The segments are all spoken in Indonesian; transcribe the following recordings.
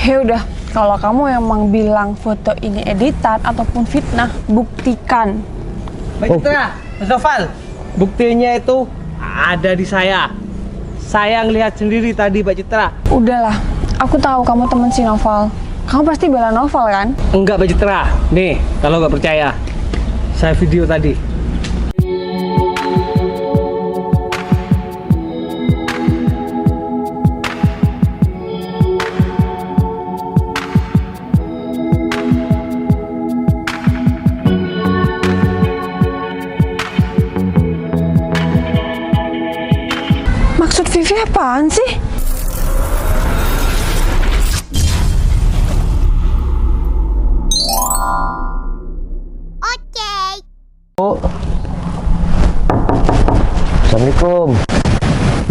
Ya udah, kalau kamu emang bilang foto ini editan ataupun fitnah, buktikan. Mbak Citra, Mas Noval, buktinya itu ada di saya. Saya ngelihat sendiri tadi, Mbak Citra. Udahlah, aku tahu kamu temen si Noval. Kamu pasti bela Noval kan? Enggak, Mbak Citra. Nih, kalau nggak percaya, saya video tadi. Maksud Vivi apaan sih? Bu, Assalamualaikum.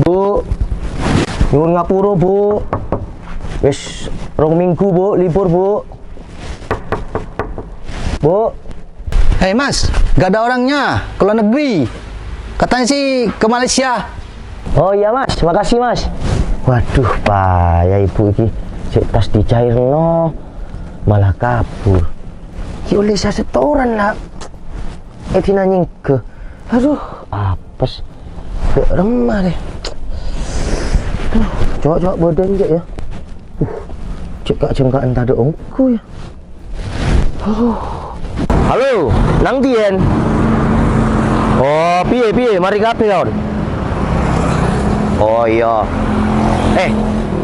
Bu, nyuwun ngapura Bu. Wis rong minggu Bu, libur Bu. Bu. Hei Mas, gak ada orangnya, ke luar negeri. Katanya sih ke Malaysia. Oh iya Mas, makasih Mas. Waduh, payah Ibu iki. Sik tas dicairno malah kabur. Ki oleh saya setoran lah. Evina nyingke. Aduh, apes. Kayak remah deh. Coba badan je ya. Cekak entah ada ongku ya. Halo, nang Tien. Oh, piye, mari kape kawan. Oh iya.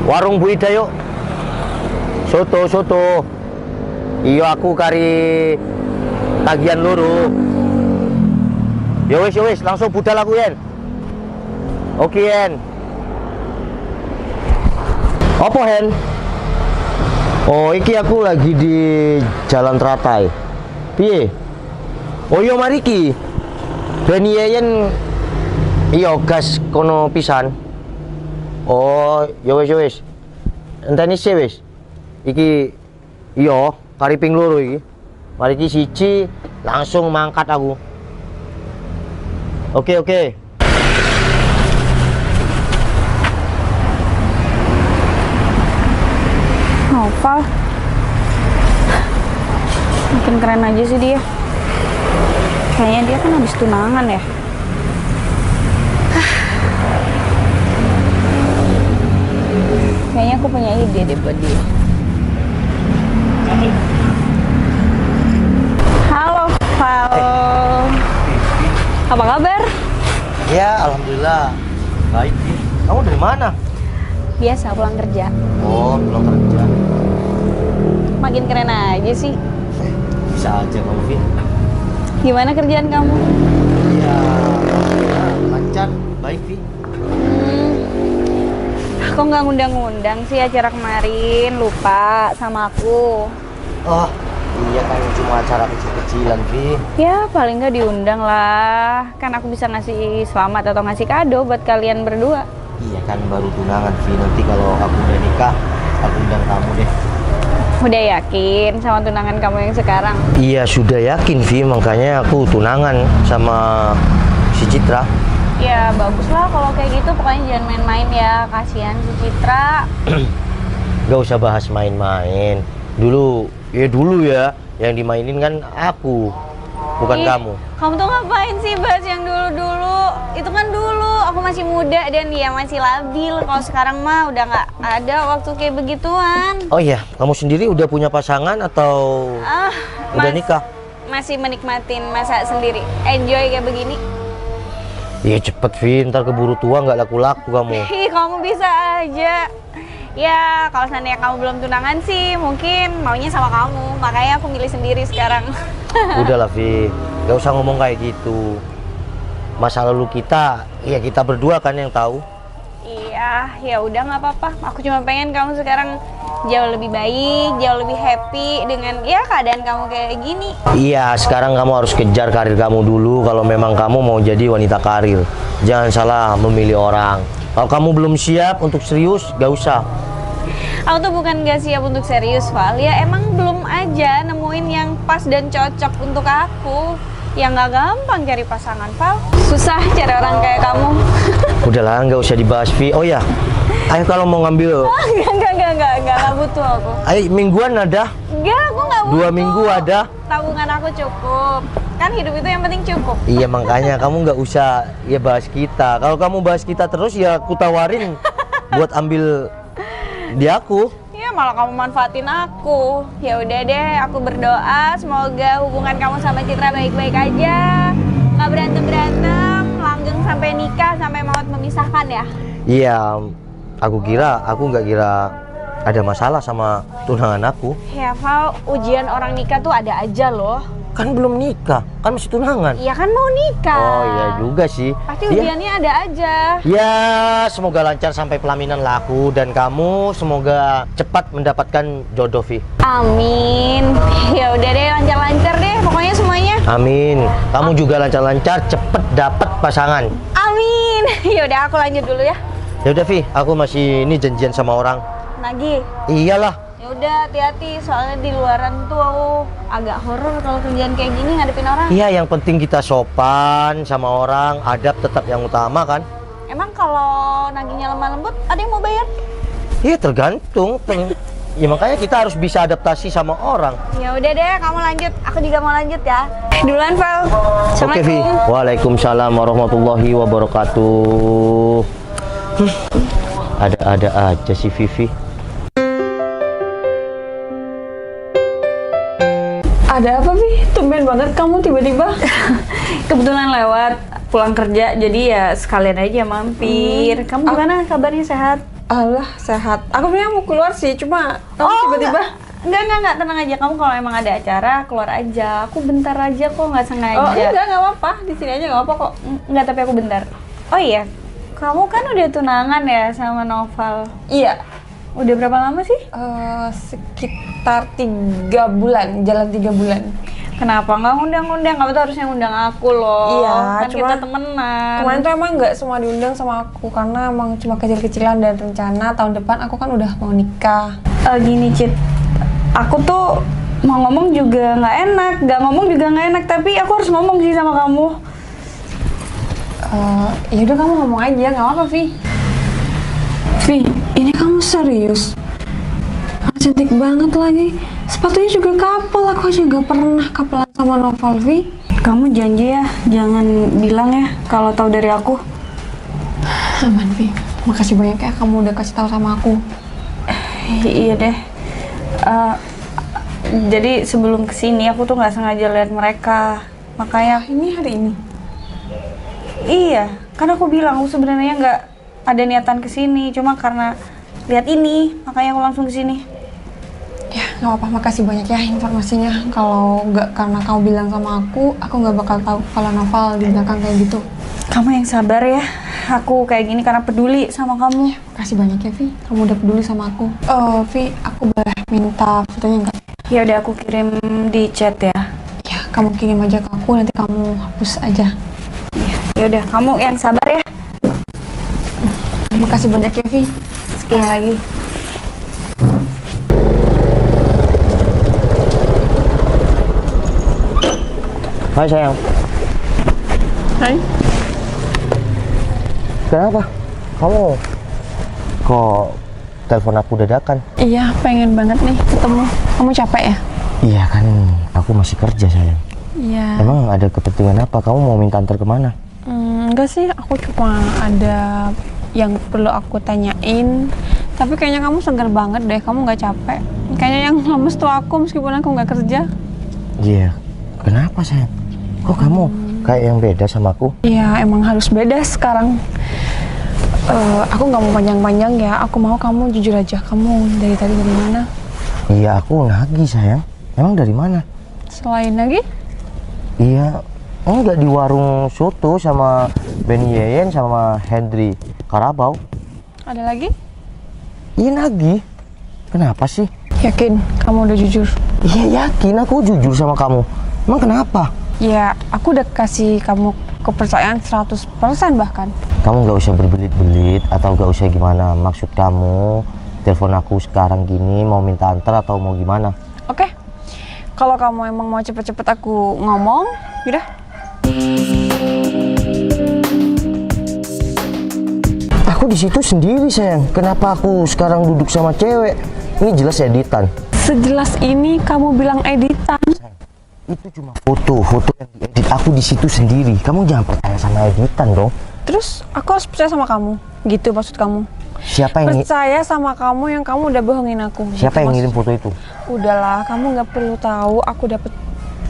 Warung Bu Ida yuk. Soto. Iya aku kari tagihan loro. Ya wis, langsung budal aku Yen. Oke Yen. Apa Hen? Oh iki aku lagi di Jalan Teratai. Piye? Oh iya mari ki. Ben Yen iya gas kono pisan. Oh ya wis. Enteni sih wis. Iki iya kari ping loro iki. Mari ki siji langsung mangkat aku. Oke. Noval. Makin keren aja sih dia. Kayaknya dia kan habis tunangan ya. Kayaknya aku punya ide deh buat dia. Halo, Val. Apa kabar? Ya alhamdulillah. Baik. Kamu dari mana? Biasa pulang kerja. Oh belum kerja. Makin keren aja sih. Bisa aja kamu Vin. Gimana kerjaan kamu? Ya lancar. Baik Vin. Kok nggak ngundang-ngundang sih acara kemarin? Lupa sama aku. Oh iya kan cuma acara kecil-kecilan Vi. Ya paling nggak diundang lah. Kan aku bisa ngasih selamat atau ngasih kado buat kalian berdua. Iya kan baru tunangan Vi. Nanti kalau aku udah nikah aku undang kamu deh. Udah yakin sama tunangan kamu yang sekarang? Iya sudah yakin Vi. Makanya aku tunangan sama si Citra. Ya bagus lah kalau kayak gitu. Pokoknya jangan main-main ya. Kasihan si Citra. Gak usah bahas main-main. Dulu ya yang dimainin kan aku, bukan kamu. Kamu tuh ngapain sih bahas yang dulu-dulu? Itu kan dulu aku masih muda dan dia masih labil. Kalau sekarang mah udah nggak ada waktu kayak begituan. Oh iya, kamu sendiri udah punya pasangan atau udah nikah? Masih menikmatin masa sendiri, enjoy kayak begini. Iya cepet Vin, ntar keburu tua nggak laku-laku kamu. Ih, kamu bisa aja. Ya, kalau seandainya kamu belum tunangan sih, mungkin maunya sama kamu. Makanya aku milih sendiri sekarang. Udahlah Vi, nggak usah ngomong kayak gitu. Masa lalu kita, ya kita berdua kan yang tahu. Iya, ya udah nggak apa-apa. Aku cuma pengen kamu sekarang jauh lebih baik, jauh lebih happy dengan ya keadaan kamu kayak gini. Iya, sekarang kamu harus kejar karir kamu dulu. Kalau memang kamu mau jadi wanita karir, jangan salah memilih orang. Kalau kamu belum siap untuk serius, gak usah. Aku tuh bukan gak siap untuk serius, Val. Ya emang belum aja nemuin yang pas dan cocok untuk aku. Ya nggak gampang cari pasangan, Val. Susah cari orang kayak kamu. Udahlah, nggak usah dibahas, Vi. Oh ya, ayo kalau mau ngambil, Enggak butuh aku. ayo mingguan ada, Enggak, aku enggak butuh. 2 minggu ada. Tabungan aku cukup. Kan hidup itu yang penting cukup. Iya makanya kamu nggak usah ya bahas kita. Kalau kamu bahas kita terus ya aku tawarin buat ambil di aku. Iya, malah kamu manfaatin aku. Ya udah deh, aku berdoa semoga hubungan kamu sama Citra baik-baik aja. Nggak berantem-berantem, langgeng sampai nikah, sampai maut memisahkan ya. Iya, aku nggak kira ada masalah sama tunangan aku. Ya Val, ujian orang nikah tuh ada aja loh. Kan belum nikah, kan masih tunangan. Iya kan mau nikah. Oh iya juga sih. Pasti Ya, ujiannya ada aja. ya semoga lancar sampai pelaminan laku dan kamu semoga cepat mendapatkan jodoh, Vi. Amin. Ya udah deh, lancar-lancar deh pokoknya semuanya. Amin. Kamu juga lancar-lancar cepet dapat pasangan. Amin. Ya udah aku lanjut dulu ya. Ya udah, Vi, aku masih ini janjian sama orang. Nagih. Iyalah. Ya udah hati-hati soalnya di luaran tuh aku agak horor kalau kerjaan kayak gini ngadepin orang. Iya, yang penting kita sopan sama orang, adab tetap yang utama kan. Emang kalau nagihnya lemah lembut ada yang mau bayar? Iya, tergantung. Ya makanya kita harus bisa adaptasi sama orang. Ya udah deh, kamu lanjut. Aku juga mau lanjut ya. Duluan, Val. Oke, Vi. Waalaikumsalam warahmatullahi wabarakatuh. Ada-ada aja sih Vivi. Ada apa, Vi? Tumben banget kamu tiba-tiba. Kebetulan lewat pulang kerja, jadi ya sekalian aja mampir. Kamu gimana kabarnya, sehat? Alah, sehat. Aku sebenarnya mau keluar sih, cuma kamu tiba-tiba. Enggak, tenang aja. Kamu kalau emang ada acara, keluar aja. Aku bentar aja kok, nggak sengaja. Oh, enggak apa-apa. Di sini aja nggak apa kok. Enggak, tapi aku bentar. Oh iya, kamu kan udah tunangan ya sama Noval. Iya. Udah berapa lama sih? Sekitar 3 bulan, jalan 3 bulan. Kenapa nggak ngundang-ngundang? Kamu tuh harusnya ngundang aku loh. Iya, kan cuma kita temenan. Kemarin tuh emang nggak semua diundang sama aku karena emang cuma kecil-kecilan dan rencana tahun depan aku kan udah mau nikah. Gini, Cit. Aku tuh mau ngomong juga nggak enak, nggak ngomong juga nggak enak. Tapi aku harus ngomong sih sama kamu. Ya udah kamu ngomong aja, nggak apa-apa, Vi. Vi, ini kamu serius? Cantik banget lagi. Sepatunya juga couple, aku aja nggak pernah couplean sama Noval, Vi. Kamu janji ya, jangan bilang ya kalau tahu dari aku. Aman, Vi. Makasih banyak ya kamu udah kasih tahu sama aku. Iya deh. Jadi sebelum kesini aku tuh nggak sengaja lihat mereka. Makanya Ini hari ini. iya, kan aku bilang aku sebenarnya nggak ada niatan kesini, cuma karena lihat ini, makanya aku langsung kesini. Ya, nggak apa-apa. Makasih banyak ya informasinya. Kalau nggak karena kamu bilang sama aku nggak bakal tahu kalau Noval di belakang kayak gitu. Kamu yang sabar ya. Aku kayak gini karena peduli sama kamu. Makasih banyak ya, Vi. Kamu udah peduli sama aku. Vi, aku boleh minta fotonya nggak? Ya udah aku kirim di chat ya. Ya, kamu kirim aja ke aku, nanti kamu hapus aja. Ya udah, kamu yang sabar ya. Makasih banyak ya, Vi. Sekali lagi. Hai sayang. Hai. Kenapa? Kamu kok telepon aku dadakan? Iya, pengen banget nih ketemu. Kamu capek ya? Iya kan, aku masih kerja sayang. Iya. Emang ada kepentingan apa? Kamu mau minta antar kemana? Enggak sih, aku cuma ada yang perlu aku tanyain. Tapi kayaknya kamu segar banget deh, kamu nggak capek. Kayaknya yang lemes tuh aku meskipun aku nggak kerja. Iya. Kenapa sayang? Kok kamu kayak yang beda sama aku? Iya, emang harus beda sekarang. Aku nggak mau panjang-panjang ya. Aku mau kamu jujur aja. Kamu dari tadi dari mana? Iya, aku Nagi sayang. Emang dari mana? Selain lagi? Iya, enggak di warung soto sama Benny Yeyen sama Hendry Karabau. Ada lagi? Iya Nagi. Kenapa sih? Yakin kamu udah jujur? Iya yakin, aku jujur sama kamu. Emang kenapa? Ya, aku udah kasih kamu kepercayaan 100% bahkan. Kamu nggak usah berbelit-belit atau nggak usah gimana. Maksud kamu telepon aku sekarang gini mau minta antar atau mau gimana? Oke. Kalau kamu emang mau cepet-cepet aku ngomong, yaudah. Aku di situ sendiri sayang. Kenapa aku sekarang duduk sama cewek? Ini jelas editan. Sejelas ini kamu bilang editan. Itu cuma foto yang diedit. Aku di situ sendiri. Kamu jangan percaya sama editan dong. Terus aku harus percaya sama kamu? Gitu maksud kamu? Siapa yang Percaya sama kamu yang kamu udah bohongin aku. Siapa gitu yang maksud- ngirim foto itu? Udahlah, kamu nggak perlu tahu aku dapet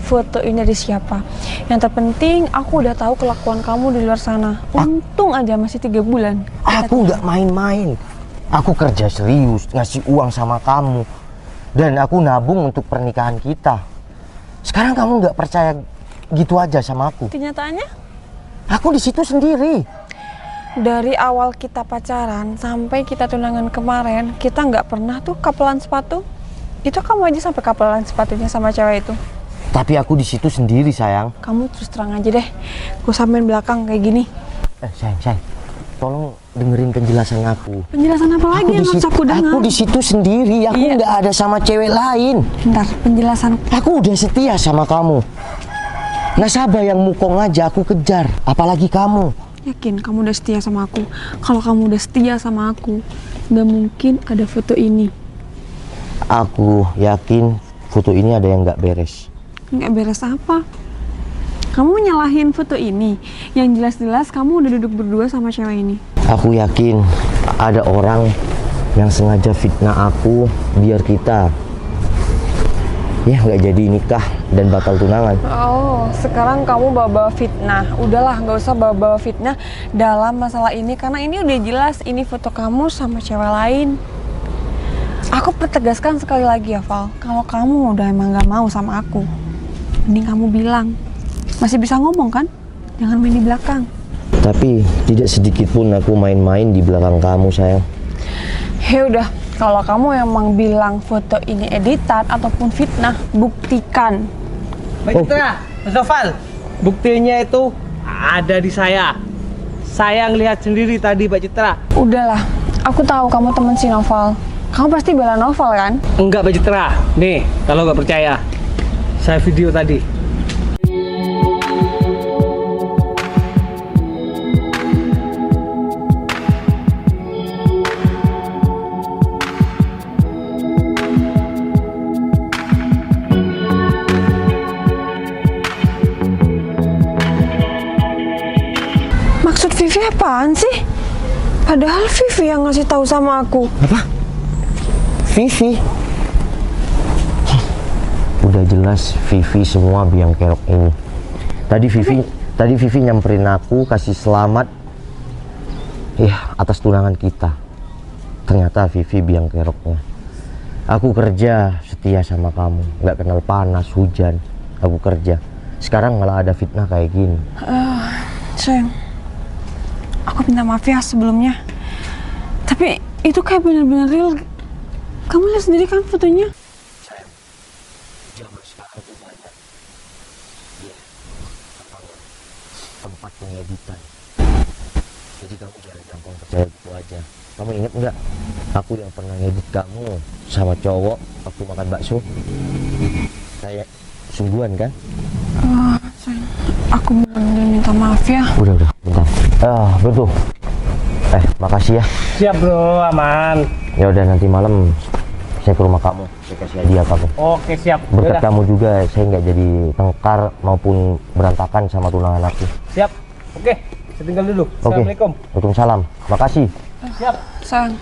foto ini dari siapa. Yang terpenting aku udah tahu kelakuan kamu di luar sana. Untung aja masih 3 bulan. Aku nggak main-main. Aku kerja serius, ngasih uang sama kamu. Dan aku nabung untuk pernikahan kita. Sekarang kamu nggak percaya gitu aja sama aku. Kenyataannya Aku di situ sendiri. dari awal kita pacaran sampai kita tunangan kemarin, kita nggak pernah tuh kapelan sepatu. Itu kamu aja sampai kapelan sepatunya sama cewek itu. Tapi aku di situ sendiri sayang. Kamu terus terang aja deh. Gue sampein belakang kayak gini. Sayang. Tolong dengerin penjelasan aku. Penjelasan apa lagi yang harus aku dengar? Aku di situ sendiri. Aku Iya. nggak ada sama cewek lain. Bentar, penjelasan. Aku udah setia sama kamu. Nasabah yang mukong aja aku kejar. Apalagi kamu. Yakin kamu udah setia sama aku? Kalau kamu udah setia sama aku, nggak mungkin ada foto ini. Aku yakin foto ini ada yang nggak beres. Nggak beres apa? Kamu nyalahin foto ini. Yang jelas-jelas kamu udah duduk berdua sama cewek ini. Aku yakin ada orang yang sengaja fitnah aku biar kita ya nggak jadi nikah dan batal tunangan. Oh, sekarang kamu bawa-bawa fitnah. Udahlah, nggak usah bawa-bawa fitnah dalam masalah ini. Karena ini udah jelas ini foto kamu sama cewek lain. Aku pertegaskan sekali lagi ya, Val. Kalau kamu udah emang nggak mau sama aku, mending kamu bilang. Masih bisa ngomong kan? Jangan main di belakang. Tapi tidak sedikit pun aku main-main di belakang kamu sayang. Ya udah, kalau kamu emang bilang foto ini editan ataupun fitnah, buktikan. Mbak Citra, Mas Noval, buktinya itu ada di saya. Saya ngelihat sendiri tadi Mbak Citra. Udahlah, aku tahu kamu temen si Noval. Kamu pasti bela Noval kan? Enggak Mbak Citra, nih kalau nggak percaya, saya video tadi. Maksud Vivi apaan sih? Padahal Vivi yang ngasih tahu sama aku. Apa? Vivi? Udah jelas Vivi semua biang kerok ini. Tadi Vivi nyamperin aku kasih selamat ya atas tunangan kita. Ternyata Vivi biang keroknya. Aku kerja setia sama kamu, nggak kenal panas, hujan. Aku kerja. Sekarang malah ada fitnah kayak gini. Sayang, aku minta maaf ya sebelumnya. Tapi itu kayak bener-bener real. Kamu lihat sendiri kan fotonya? Zaman sekarang tuh banyak tempat pengeditan. Jadi kamu jangan gampang percaya gitu aja. Kamu ingat nggak? Aku yang pernah ngedit kamu sama cowok waktu makan bakso. Kayak sungguhan kan? Sayang, aku bener-bener minta maaf ya. Udah, bentar. Betul. Makasih ya. Siap bro, aman. Ya udah nanti malam saya ke rumah kamu. Saya kasih hadiah kamu. Oke siap. Berkat Yaudah. kamu juga saya nggak jadi tengkar maupun berantakan sama tunangan aku. Siap. Oke, saya tinggal dulu. Oke. Assalamualaikum. Waalaikumsalam. Makasih. Siap. Sayang,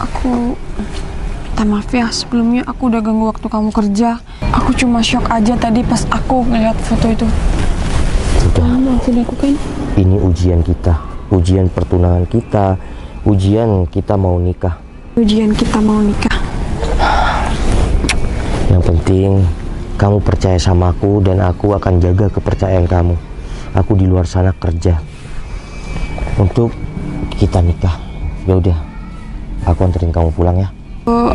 aku minta maaf ya sebelumnya aku udah ganggu waktu kamu kerja. Aku cuma shock aja tadi pas aku ngeliat foto itu. Kamu maafin aku kan? Ini ujian kita, ujian pertunangan kita, ujian kita mau nikah. Ujian kita mau nikah. Yang penting kamu percaya sama aku dan aku akan jaga kepercayaan kamu. Aku di luar sana kerja untuk kita nikah. Ya udah, aku anterin kamu pulang ya.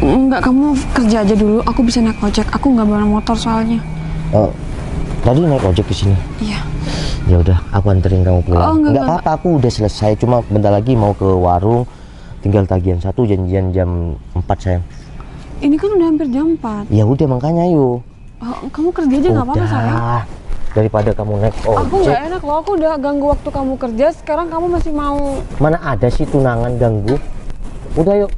Enggak, kamu kerja aja dulu. Aku bisa naik ojek. Aku nggak bawa motor soalnya. Tadi naik ojek ke sini. Iya. Ya udah, aku anterin kamu pulang. Oh, enggak, Nggak apa-apa, aku udah selesai. Cuma bentar lagi mau ke warung. Tinggal tagihan 1, janjian jam 4 sayang. Ini kan udah hampir jam 4. Ya udah makanya yuk. Kamu kerja aja nggak apa-apa sayang. daripada kamu naik Aku ojek. nggak enak loh, aku udah ganggu waktu kamu kerja, sekarang kamu masih mau. Mana ada sih tunangan ganggu? Udah yuk.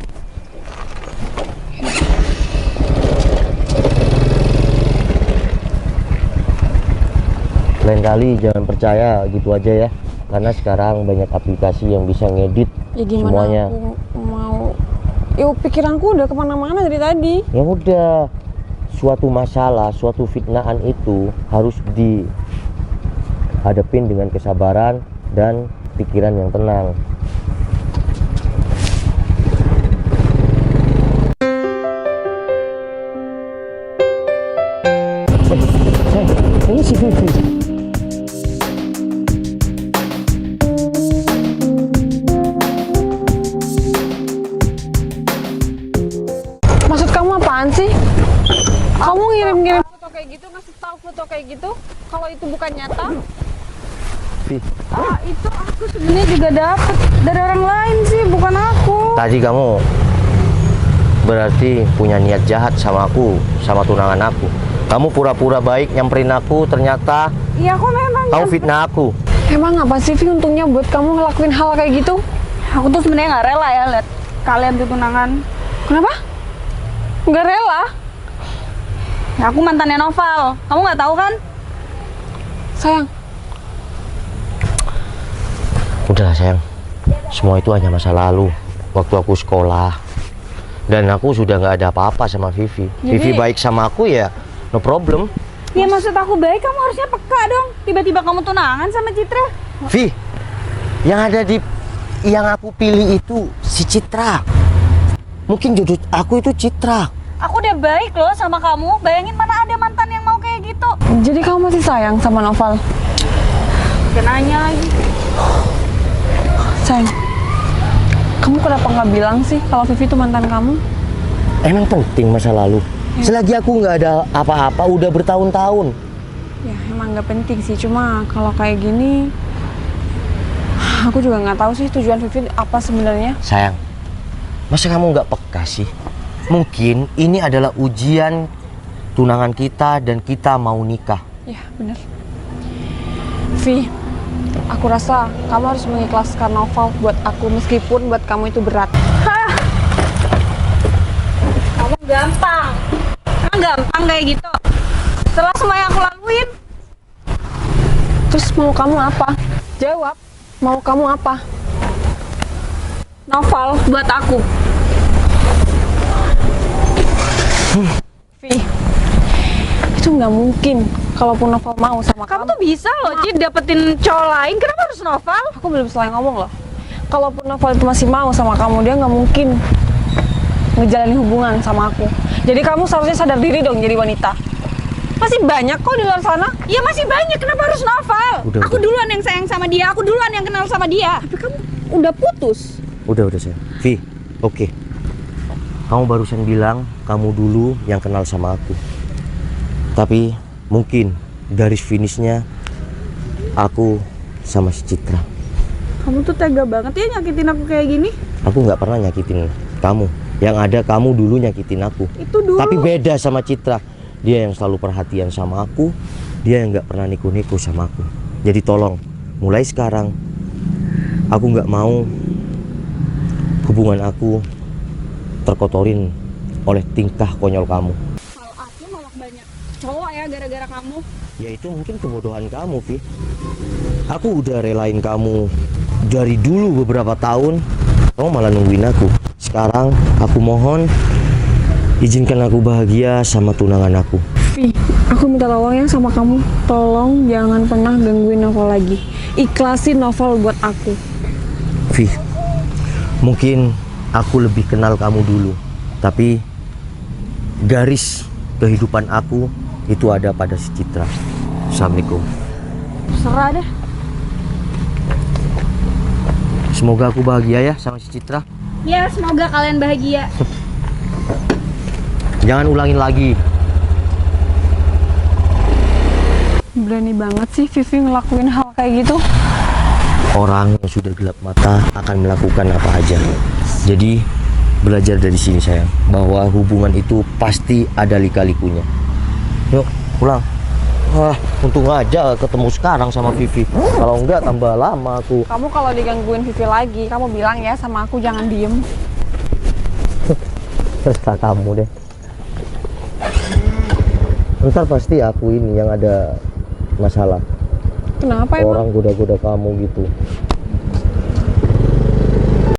Lain kali jangan percaya gitu aja ya, karena sekarang banyak aplikasi yang bisa ngedit Ya gimana semuanya. aku mau. Ya pikiranku udah kemana-mana dari tadi. Ya udah, suatu masalah, suatu fitnaan itu harus dihadapin dengan kesabaran dan pikiran yang tenang. Ini si Vivi. Maksud kamu apaan sih? Kamu ngirim-ngirim foto kayak gitu, ngasih tahu foto kayak gitu, kalau itu bukan nyata? Vi, Itu aku sebenarnya juga dapet dari orang lain sih, bukan aku. tadi kamu berarti punya niat jahat sama aku, sama tunangan aku. Kamu pura-pura baik nyamperin aku, ternyata Iya, aku memang. kamu fitnah aku. Emang apa sih Vi untungnya buat kamu ngelakuin hal kayak gitu? Aku tuh sebenarnya nggak rela ya lihat kalian tuh tunangan. Kenapa? Nggak rela? Ya, aku mantannya Noval. Kamu nggak tahu kan? Sayang, Udahlah sayang, semua itu hanya masa lalu. Waktu aku sekolah, dan aku sudah nggak ada apa-apa sama Vivi. Vivi baik sama aku ya, no problem. Ya maksud aku baik, kamu harusnya peka dong. Tiba-tiba kamu tunangan sama Citra. Vi, yang aku pilih itu si Citra. Mungkin jodoh aku itu Citra. Aku udah baik loh sama kamu. Bayangin mana ada mantan yang mau kayak gitu. jadi kamu masih sayang sama Noval? Kenanya lagi. Sayang, kamu kenapa nggak bilang sih kalau Vivi itu mantan kamu? Emang penting masa lalu? Selagi aku nggak ada apa-apa, udah bertahun-tahun. Ya emang nggak penting sih, cuma kalau kayak gini, aku juga nggak tahu sih tujuan Vivi apa sebenarnya. Sayang, masa kamu nggak peka sih? Mungkin ini adalah ujian tunangan kita dan kita mau nikah. Ya bener. Vi, aku rasa kamu harus mengikhlaskan Noval buat aku meskipun buat kamu itu berat. Kamu gampang. Emang gampang kayak gitu. Setelah semua yang aku laluin. Terus mau kamu apa? Jawab, mau kamu apa? Noval buat aku. Vi, itu nggak mungkin. Kalaupun Noval mau sama Kamu kamu, tuh bisa loh, Cid, dapetin cowok lain. Kenapa harus Noval? aku belum selesai ngomong loh. Kalaupun Noval itu masih mau sama kamu, dia nggak mungkin ngejalanin hubungan sama aku. Jadi kamu seharusnya sadar diri dong jadi wanita. Masih banyak kok di luar sana. Ya masih banyak, kenapa harus Noval? Udah, Aku udah. duluan yang sayang sama dia, aku duluan yang kenal sama dia. Tapi kamu udah putus. Udah sayang. Vi, oke. Kamu barusan bilang kamu dulu yang kenal sama aku. Tapi mungkin garis finishnya aku sama si Citra. Kamu tuh tega banget ya nyakitin aku kayak gini. Aku nggak pernah nyakitin kamu. Yang ada kamu dulu nyakitin aku. Itu dulu. Tapi beda sama Citra. Dia yang selalu perhatian sama aku. Dia yang nggak pernah niku-niku sama aku. Jadi tolong, mulai sekarang aku nggak mau hubungan aku terkotorin oleh tingkah konyol kamu. Kalau aku malah banyak cowok ya gara-gara kamu. Ya itu mungkin kebodohan kamu, Vi. Aku udah relain kamu dari dulu beberapa tahun. Kamu malah nungguin aku. Sekarang aku mohon izinkan aku bahagia sama tunangan aku. Vi, aku minta tolong ya sama kamu. Tolong jangan pernah gangguin Noval lagi. Ikhlasin Noval buat aku. Vi, mungkin aku lebih kenal kamu dulu, tapi garis kehidupan aku itu ada pada si Citra. Assalamualaikum. Serah deh. Semoga aku bahagia ya sama si Citra. Ya semoga kalian bahagia. Jangan ulangin lagi. Berani banget sih Vivi ngelakuin hal kayak gitu. Orang yang sudah gelap mata akan melakukan apa aja. Jadi belajar dari sini sayang, bahwa hubungan itu pasti ada lika-likunya. Yuk pulang. Untung aja ketemu sekarang sama Vivi. Kalau enggak tambah lama aku. Kamu kalau digangguin Vivi lagi, kamu bilang ya sama aku jangan diem. Terserah kamu deh. Ntar pasti aku ini yang ada masalah. Kenapa emang? Orang goda-goda kamu gitu.